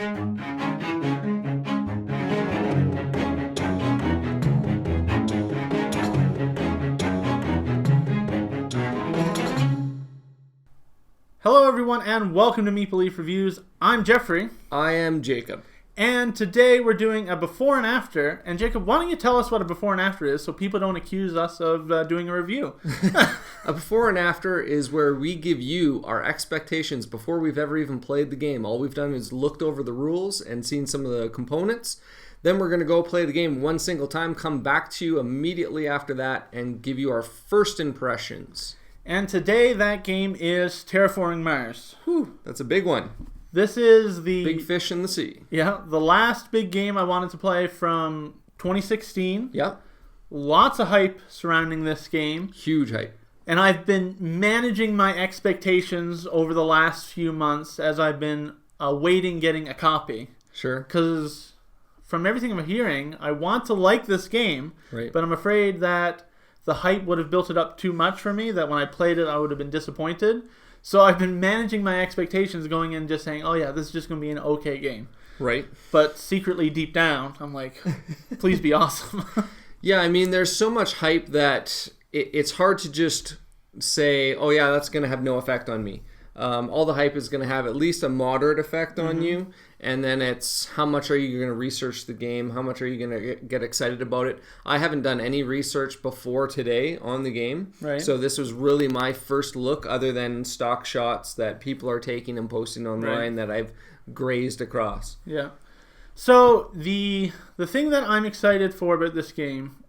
Hello everyone and welcome to Maple Leaf Reviews. I'm Jeffrey. I am Jacob. And today we're doing a before and after. And Jacob, why don't you tell us what a before and after is so people don't accuse us of doing a review? A before and after is where we give you our expectations before we've ever even played the game. All we've done is looked over the rules and seen some of the components. Then we're going to go play the game one single time, come back to you immediately after that, and give you our first impressions. And today that game is Terraforming Mars. Whew, that's a big one. This is the... Big fish in the sea. Yeah, the last big game I wanted to play from 2016. Yeah. Lots of hype surrounding this game. Huge hype. And I've been managing my expectations over the last few months as I've been awaiting getting a copy. Sure. Because from everything I'm hearing, I want to like this game, right. But I'm afraid that the hype would have built it up too much for me, that when I played it, I would have been disappointed. So I've been managing my expectations going in just saying, oh yeah, this is just going to be an okay game. Right. But secretly deep down, I'm like, please be awesome. Yeah, I mean, there's so much hype that it's hard to just say, oh yeah, that's going to have no effect on me. All the hype is going to have at least a moderate effect on you, and then it's how much are you going to research the game, how much are you going to get excited about it. I haven't done any research before today on the game, right. So this was really my first look other than stock shots that people are taking and posting online that I've grazed across. Yeah. So the thing that I'm excited for about this game,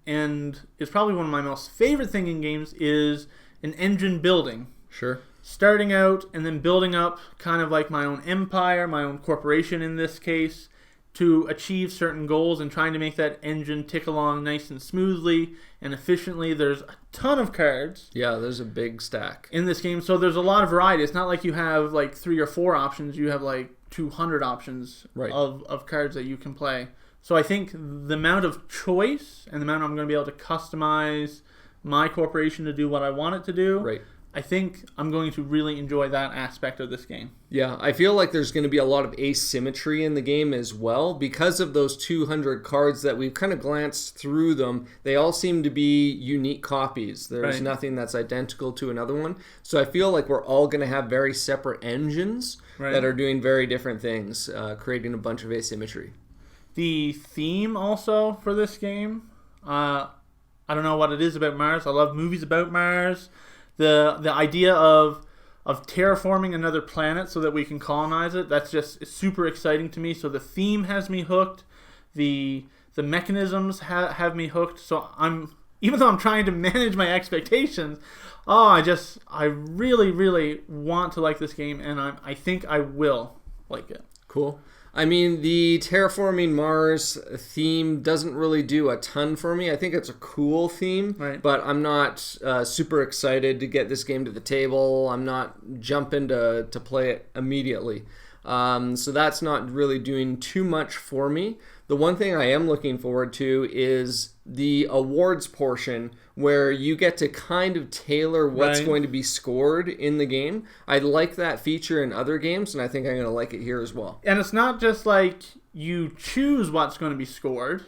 and it's probably one of my most favorite thing in games, is an engine building. Sure. Starting out and then building up kind of like my own empire, my own corporation in this case, to achieve certain goals and trying to make that engine tick along nice and smoothly and efficiently. There's a ton of cards. Yeah, there's a big stack in this game, so there's a lot of variety. It's not like you have like 3 or 4 options. You have like 200 options of cards that you can play. So I think the amount of choice and the amount I'm going to be able to customize my corporation to do what I want it to do. Right. I think I'm going to really enjoy that aspect of this game. Yeah, I feel like there's going to be a lot of asymmetry in the game as well. Because of those 200 cards that we've kind of glanced through them, they all seem to be unique copies. There's nothing that's identical to another one. So I feel like we're all going to have very separate engines that are doing very different things, creating a bunch of asymmetry. The theme also for this game, I don't know what it is about Mars. I love movies about Mars. The idea of terraforming another planet so that we can colonize it, that's just super exciting to me. So the theme has me hooked. The mechanisms have me hooked. So even though I'm trying to manage my expectations, I really, really want to like this game, and I think I will like it. Cool. I mean, the Terraforming Mars theme doesn't really do a ton for me. I think it's a cool theme, but I'm not super excited to get this game to the table. I'm not jumping to play it immediately. So that's not really doing too much for me. The one thing I am looking forward to is the awards portion where you get to kind of tailor what's going to be scored in the game. I like that feature in other games, and I think I'm going to like it here as well. And it's not just like you choose what's going to be scored.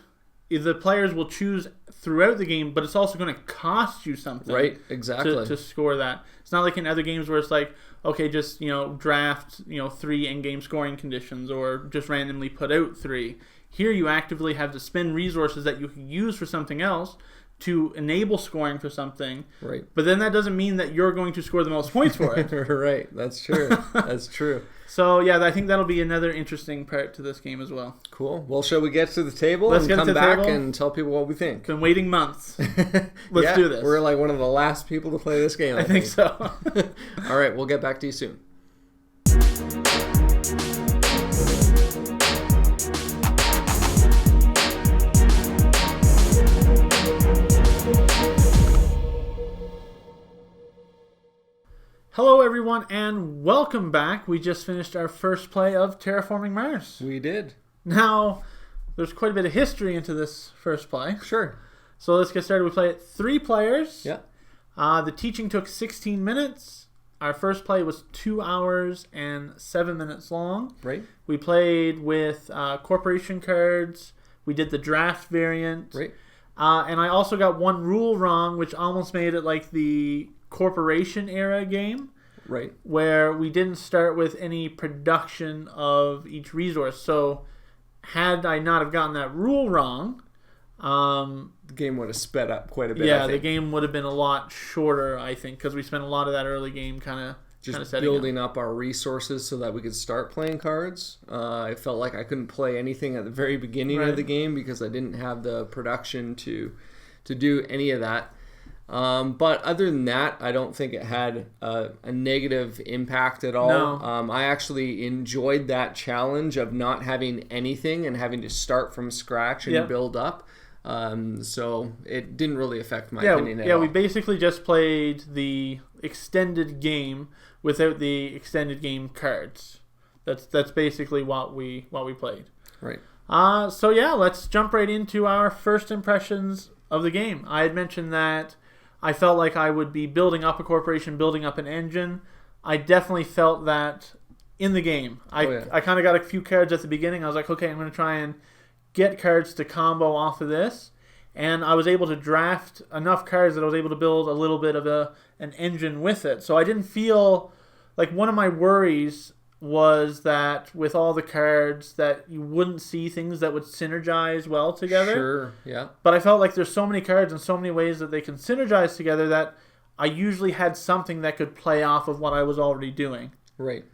The players will choose throughout the game, but it's also going to cost you something. Right, exactly. To score that. It's not like in other games where it's like, okay, just draft 3 in-game scoring conditions or just randomly put out 3. Here you actively have to spend resources that you can use for something else to enable scoring for something. Right. But then that doesn't mean that you're going to score the most points for it. Right. That's true. That's true. So, yeah, I think that'll be another interesting part to this game as well. Cool. Well, shall we get to the table Let's and come back and tell people what we think? Been waiting months. Let's do this. We're like one of the last people to play this game, I think so. All right. We'll get back to you soon. Hello everyone and welcome back. We just finished our first play of Terraforming Mars. We did. Now, there's quite a bit of history into this first play. Sure. So let's get started. We play it 3 players. Yeah. The teaching took 16 minutes. our first play was 2 hours and 7 minutes long. Right. We played with corporation cards. We did the draft variant. Right. And I also got one rule wrong, which almost made it like the corporation era game. Right. Where we didn't start with any production of each resource. So had I not have gotten that rule wrong, the game would have sped up quite a bit. Yeah, the game would have been a lot shorter, I think, because we spent a lot of that early game kind of just building up our resources so that we could start playing cards. I felt like I couldn't play anything at the very beginning of the game because I didn't have the production to do any of that. But other than that, I don't think it had a negative impact at all. No. I actually enjoyed that challenge of not having anything and having to start from scratch and build up. So it didn't really affect my opinion at all. Yeah, we basically just played the extended game without the extended game cards. That's basically what we played. Right. So yeah, let's jump right into our first impressions of the game. I had mentioned that I felt like I would be building up a corporation, building up an engine. I definitely felt that in the game. I kind of got a few cards at the beginning. I was like, okay, I'm going to try and get cards to combo off of this. And I was able to draft enough cards that I was able to build a little bit of an engine with it. So I didn't feel like one of my worries was that with all the cards that you wouldn't see things that would synergize well together. Sure, yeah. But I felt like there's so many cards and so many ways that they can synergize together that I usually had something that could play off of what I was already doing. Right.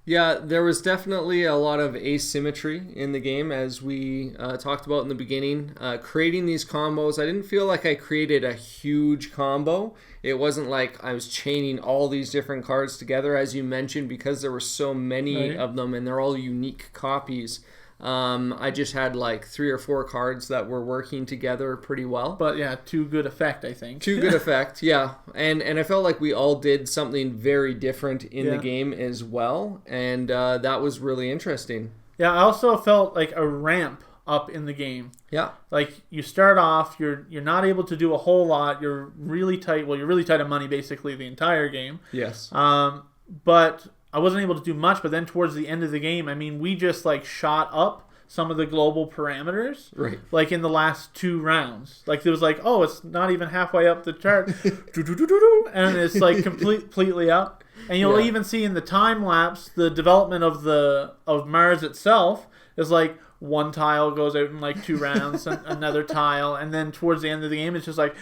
Yeah, there was definitely a lot of asymmetry in the game, as we talked about in the beginning. Creating these combos, I didn't feel like I created a huge combo. It wasn't like I was chaining all these different cards together, as you mentioned, because there were so many of them, and they're all unique copies. I just had like 3 or 4 cards that were working together pretty well. But yeah, to good effect, I think. To good effect, yeah. And I felt like we all did something very different in the game as well, and that was really interesting. Yeah, I also felt like a ramp up in the game. Yeah. Like you start off, you're not able to do a whole lot. You're really tight. Well, you're really tight on money basically the entire game. Yes. But I wasn't able to do much, but then towards the end of the game, I mean, we just like shot up some of the global parameters. Right. Like in the last 2 rounds. Like there was like, oh, it's not even halfway up the chart. And it's like completely up. And you'll even see in the time lapse the development of Mars itself is like one tile goes out in like 2 rounds, and another tile, and then towards the end of the game it's just like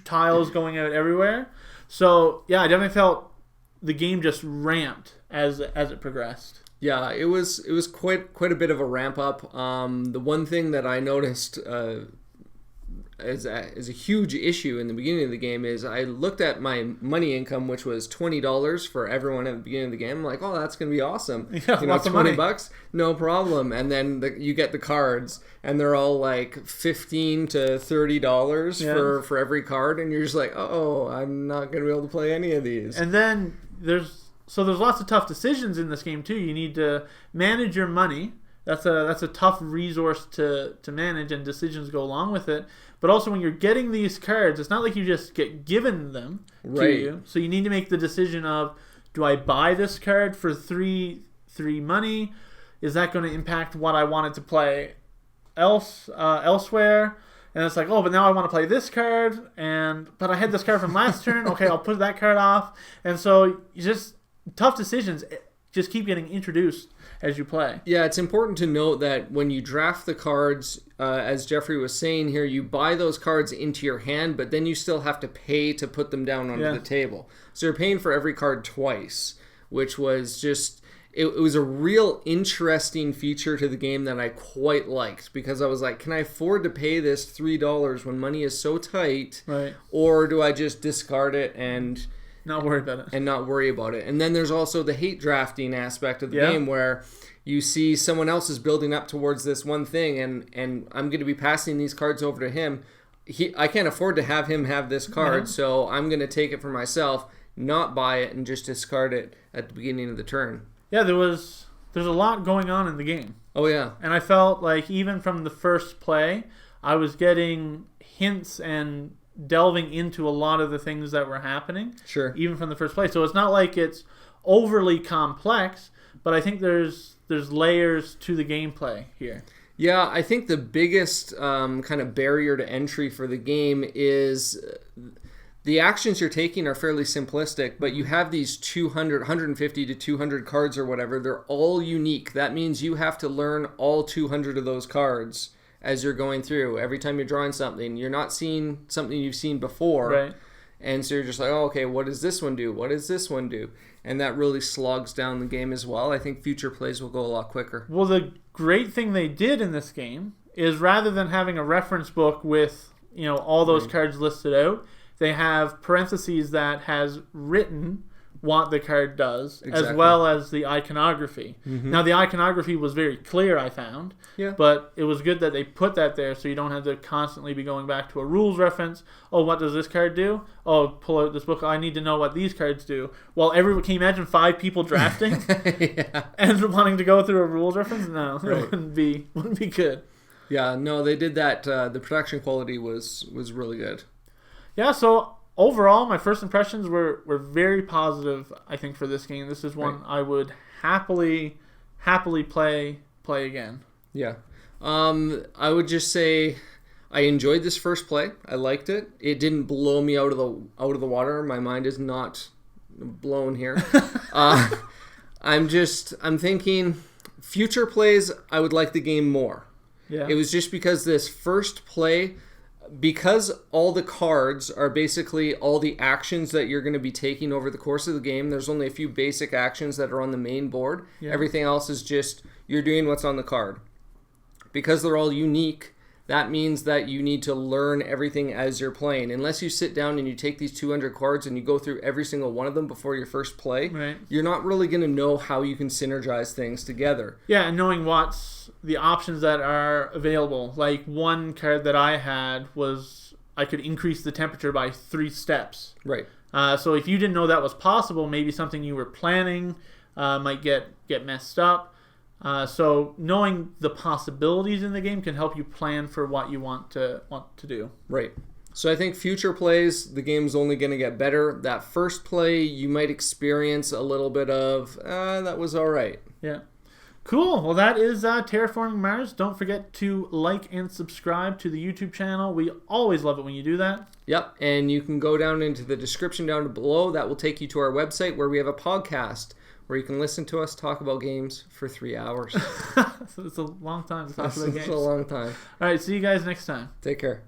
tiles going out everywhere. So yeah, I definitely felt the game just ramped as it progressed. Yeah, it was quite a bit of a ramp up. The one thing that I noticed as a huge issue in the beginning of the game is I looked at my money income, which was $20 for everyone at the beginning of the game. I'm like, oh, that's gonna be awesome. Yeah, lots of money. $20, no problem. And then you get the cards, and they're all like $15 to $30 for every card, and you're just like, oh, I'm not gonna be able to play any of these. And then there's lots of tough decisions in this game too. You need to manage your money. That's a tough resource to manage, and decisions go along with it. But also when you're getting these cards, it's not like you just get given them to you. So you need to make the decision of, do I buy this card for 3 money? Is that going to impact what I wanted to play elsewhere? And it's like, oh, but now I want to play this card, but I had this card from last turn. Okay, I'll put that card off. And so tough decisions just keep getting introduced as you play. Yeah, it's important to note that when you draft the cards, as Jeffrey was saying here, you buy those cards into your hand, but then you still have to pay to put them down onto the table. So you're paying for every card twice, which was just... It was a real interesting feature to the game that I quite liked, because I was like, can I afford to pay this $3 when money is so tight? Right. Or do I just discard it and... not worry about it. And then there's also the hate drafting aspect of the game, where you see someone else is building up towards this one thing, and I'm going to be passing these cards over to him. I can't afford to have him have this card, so I'm going to take it for myself, not buy it, and just discard it at the beginning of the turn. Yeah, there's a lot going on in the game. Oh, yeah. And I felt like even from the first play, I was getting hints and delving into a lot of the things that were happening. Sure. Even from the first play. So it's not like it's overly complex, but I think there's layers to the gameplay here. Yeah, I think the biggest kind of barrier to entry for the game is the actions you're taking are fairly simplistic, but you have these 150 to 200 cards or whatever. They're all unique. That means you have to learn all 200 of those cards as you're going through. Every time you're drawing something, you're not seeing something you've seen before. Right. And so you're just like, oh, okay, what does this one do? What does this one do? And that really slogs down the game as well. I think future plays will go a lot quicker. Well, the great thing they did in this game is rather than having a reference book with, all those cards listed out, they have parentheses that has written what the card does, as well as the iconography. Mm-hmm. Now, the iconography was very clear, I found. Yeah. But it was good that they put that there so you don't have to constantly be going back to a rules reference. Oh, what does this card do? Oh, pull out this book. I need to know what these cards do. Well, can you imagine 5 people drafting and wanting to go through a rules reference? No, right. It wouldn't be good. Yeah, no, they did that. The production quality was really good. Yeah, so overall, my first impressions were very positive, I think, for this game. This is one I would happily play again. Yeah. I would just say I enjoyed this first play. I liked it. It didn't blow me out of the water. My mind is not blown here. I'm thinking future plays, I would like the game more. Yeah. It was just because this first play, because all the cards are basically all the actions that you're going to be taking over the course of the game. There's only a few basic actions that are on the main board. Yeah. Everything else is just you're doing what's on the card. Because they're all unique, that means that you need to learn everything as you're playing. Unless you sit down and you take these 200 cards and you go through every single one of them before your first play, you're not really going to know how you can synergize things together. Yeah, and knowing what's the options that are available. Like one card that I had was I could increase the temperature by 3 steps. Right. So if you didn't know that was possible, maybe something you were planning might get messed up. So knowing the possibilities in the game can help you plan for what you want to do. Right. So I think future plays, the game's only going to get better. That first play, you might experience a little bit of, that was all right. Yeah. Cool. Well, that is Terraforming Mars. Don't forget to like and subscribe to the YouTube channel. We always love it when you do that. Yep. And you can go down into the description down below. That will take you to our website where we have a podcast where you can listen to us talk about games for 3 hours. So it's a long time to talk about games. It's a long time. All right. See you guys next time. Take care.